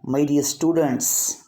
My dear students,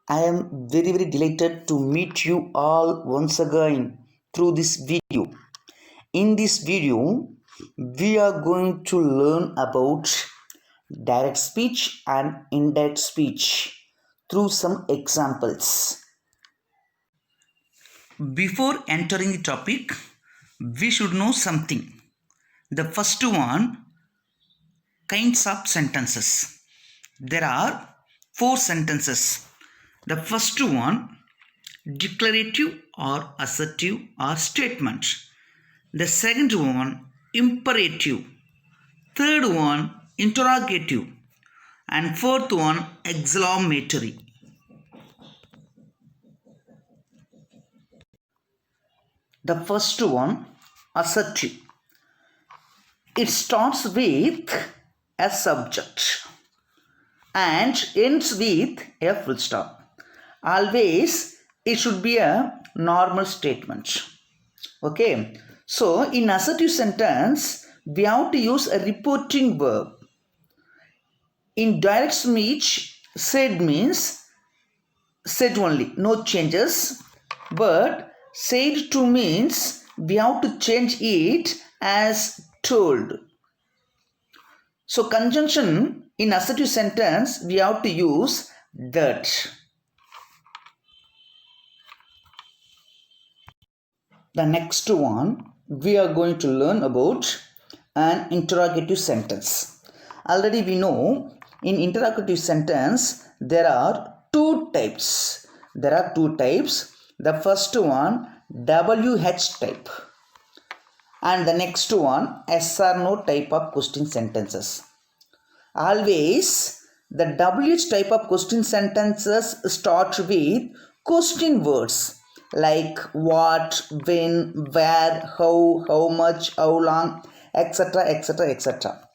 I am very delighted to meet you all once again through this video. In this video, we are going to learn about direct speech and indirect speech through some examples. Before entering the topic, we should know something. The first one, kinds of sentences. There are 4 sentences. The first one, declarative or assertive or statement. The second one, imperative. Third one, interrogative. And fourth one, exclamatory. The first one, assertive. It starts with a subject and ends with a full stop. Always it should be a normal statement. Okay, so in assertive sentence we have to use a reporting verb. In direct speech, said means said only, no changes, but said to means we have to change it as told. So conjunction in assertive sentence we have to use that. The next one we are going to learn about an interrogative sentence. Already we know in interrogative sentence there are two types. The first one, WH type, and the next one, yes or no type of question sentences. Always the WH type of question sentences start with question words like what, when, where, how much, how long, etc.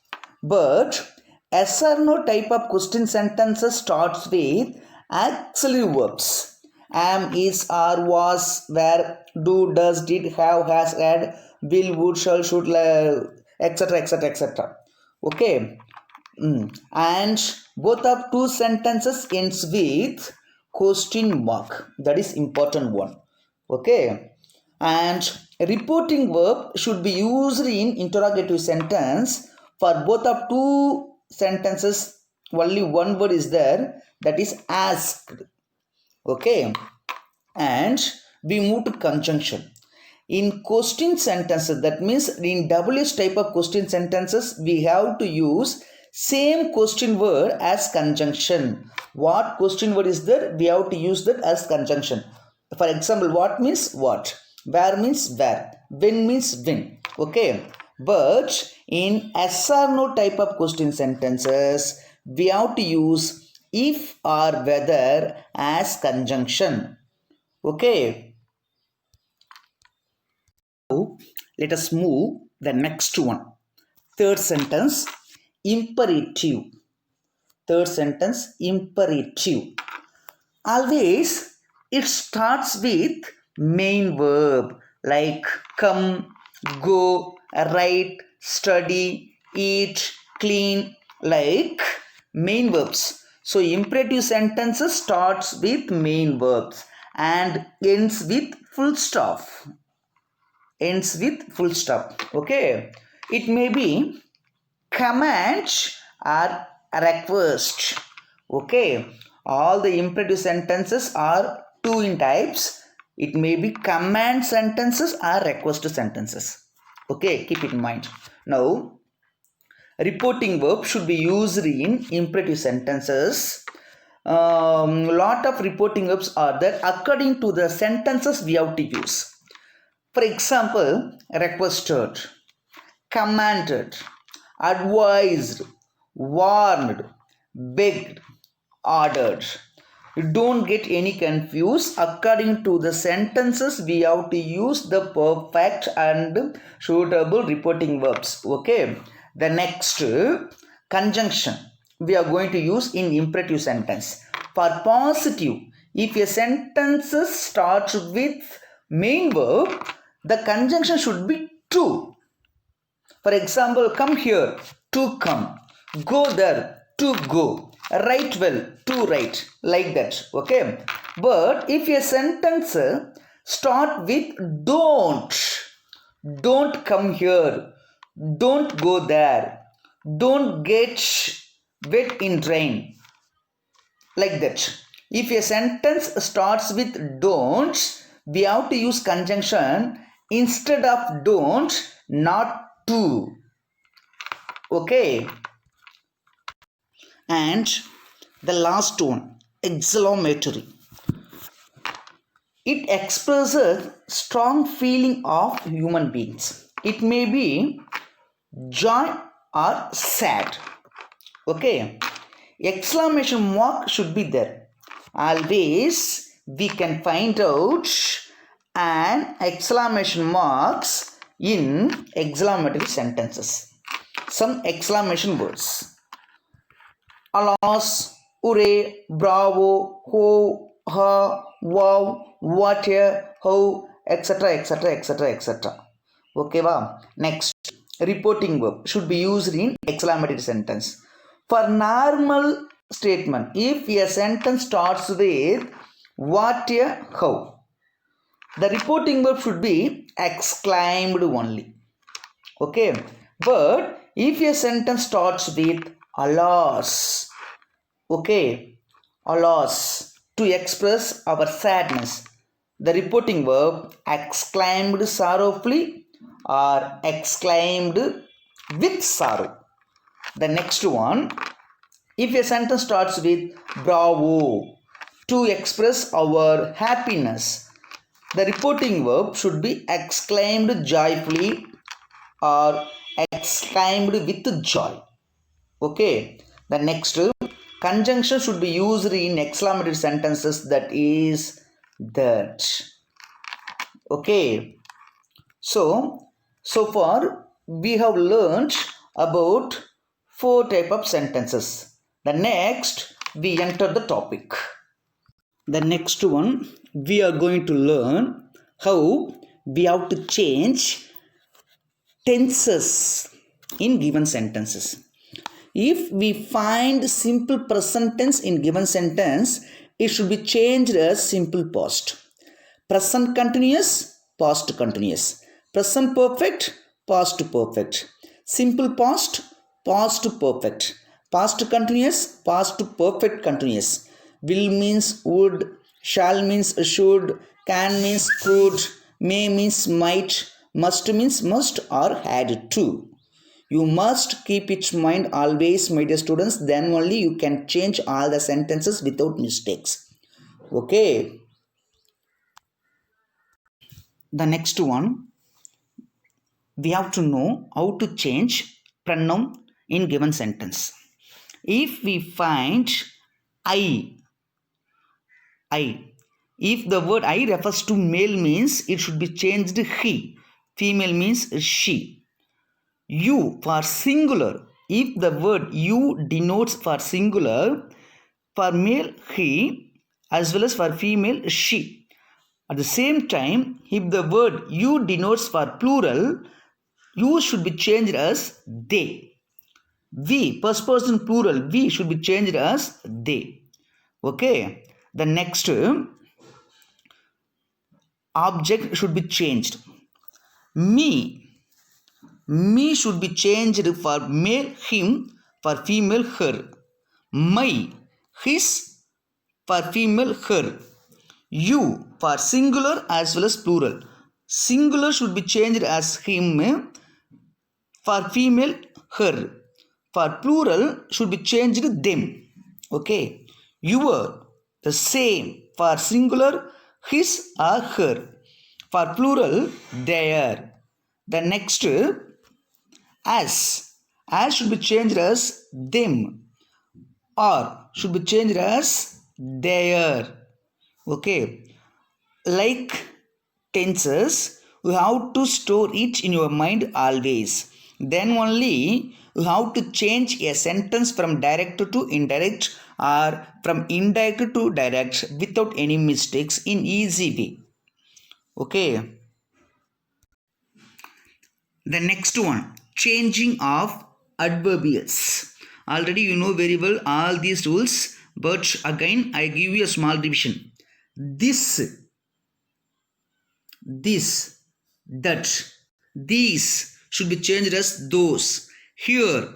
But yes or no type of question sentences starts with auxiliary verbs. Am, is, are, was, were, do, does, did, have, has, had, will, would, shall, should, etc. Okay. And both of two sentences ends with question mark. That is important one. Okay. And reporting verb should be used in interrogative sentence. For both of two sentences, only one word is there, that is asked. Okay, and we move to conjunction. In question sentences, that means in WH type of question sentences, we have to use same question word as conjunction. What question word is there? We have to use that as conjunction. For example, what means what, where means where, when means when. Okay, but in yes or no type of question sentences, we have to use if or whether as conjunction. Okay, now let us move the next one. Third sentence, imperative. Always it starts with main verb like come, go, write, study, eat, clean, like main verbs. So imperative sentences starts with main verbs and ends with full stop. Okay, it may be command or request. Okay, all the imperative sentences are two in types. It may be command sentences or request sentences. Okay, keep it in mind. Now reporting verb should be used in imperative sentences. Lot of reporting verbs are there. According to the sentences we have to use. For example, requested, commanded, advised, warned, begged, ordered. Don't get any confused. According to the sentences we have to use the perfect and suitable reporting verbs. Okay, the next, conjunction we are going to use in imperative sentence. For positive, if a sentence starts with main verb, the conjunction should be to. For example, come here, to come, go there, to go, write well, to write, like that. Okay. But if a sentence start with don't come here, don't go there, don't get wet in rain, like that. If a sentence starts with don't, we have to use conjunction instead of don't, not to. Okay. And the last one, exclamatory. It expresses strong feeling of human beings. It may be joy or sad. Okay. Exclamation mark should be there. Always we can find out an exclamation marks in exclamatory sentences. Some exclamation words. Alas, hooray, bravo, ho, ha, wow, what a, how, etc. etc. etc. etc. Okay, wow. Next, reporting verb should be used in exclamatory sentence. For normal statement, if a sentence starts with what a, how, the reporting verb should be exclaimed only. Okay, but if a sentence starts with alas, okay, alas, to express our sadness, the reporting verb exclaimed sorrowfully or exclaimed with sorrow. The next one, if a sentence starts with bravo, to express our happiness, the reporting verb should be exclaimed joyfully or exclaimed with joy. Okay. The next, conjunction should be used in exclamatory sentences, that is that. Okay. So far we have learned about 4 type of sentences. The next we enter the topic. The next one we are going to learn how we have to change tenses in given sentences. If we find simple present tense in given sentence, it should be changed as simple past. Present continuous, past continuous. Present perfect, past perfect. Simple past, past perfect. Past continuous, past perfect continuous. Will means would, shall means should, can means could, may means might, must means must or had to. You must keep it in mind always, my dear students, then only you can change all the sentences without mistakes. Okay. The next one, we have to know how to change pronoun in given sentence. If we find I, if the word I refers to male means it should be changed he, female means she. You for singular, if the word you denotes for singular, for male he as well as for female she. At the same time, if the word you denotes for plural, you should be changed as they. We, first person plural, we should be changed as they. Okay. The next object should be changed. Me should be changed for male him, for female her. My, his, for female her. You for singular as well as plural. Singular should be changed as him, for female her. For plural should be changed them. Okay. Your, the same, for singular his or her. For plural their. The next, as should be changed as them or should be changed as their. Okay. Like tenses, you have to store it in your mind always. Then only you have to change a sentence from direct to indirect or from indirect to direct without any mistakes in easy way. Okay. The next one, changing of adverbials. Already you know very well all these rules, but again I give you a small revision. This, that, these should be changed as those. Here,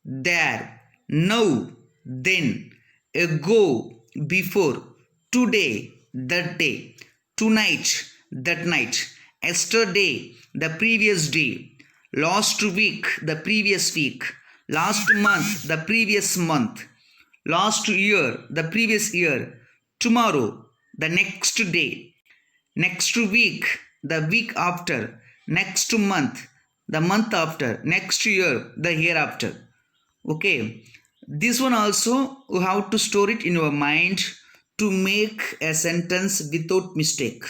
there, now, then, ago, before, today, that day, tonight, that night, yesterday, the previous day, last week, the previous week, last month, the previous month, last year, the previous year, tomorrow, the next day, next week, the week after, next month, the month after, next year, the year after. Okay, this one also you have to store it in your mind to make a sentence without mistake.